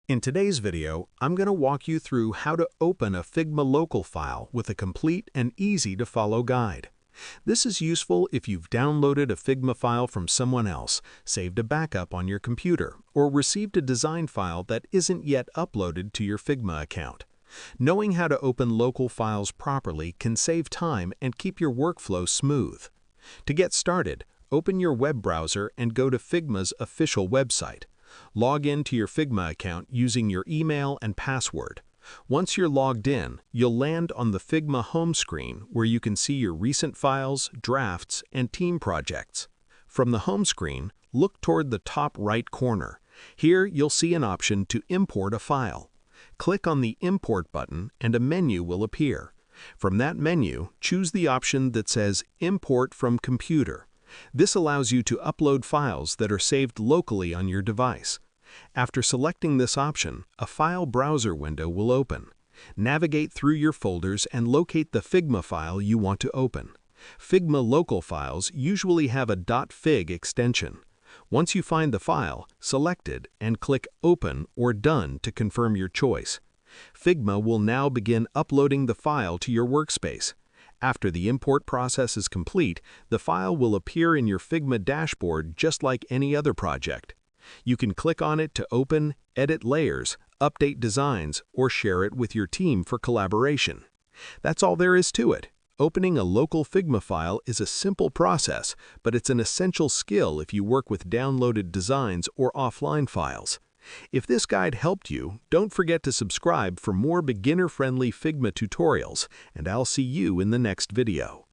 In today's video, I'm going to walk you through how to open a Figma local file with a complete and easy-to-follow guide. This is useful if you've downloaded a Figma file from someone else, saved a backup on your computer, or received a design file that isn't yet uploaded to your Figma account. Knowing how to open local files properly can save time and keep your workflow smooth. To get started, open your web browser and go to Figma's official website. Log in to your Figma account using your email and password. Once you're logged in, you'll land on the Figma home screen where you can see your recent files, drafts, and team projects. From the home screen, look toward the top right corner. Here you'll see an option to import a file. Click on the Import button and a menu will appear. From that menu, choose the option that says Import from Computer. This allows you to upload files that are saved locally on your device. After selecting this option, a file browser window will open. Navigate through your folders and locate the Figma file you want to open. Figma local files usually have a .fig extension. Once you find the file, select it and click Open or Done to confirm your choice. Figma will now begin uploading the file to your workspace. After the import process is complete, the file will appear in your Figma dashboard just like any other project. You can click on it to open, edit layers, update designs, or share it with your team for collaboration. That's all there is to it. Opening a local Figma file is a simple process, but it's an essential skill if you work with downloaded designs or offline files. If this guide helped you, don't forget to subscribe for more beginner-friendly Figma tutorials, and I'll see you in the next video.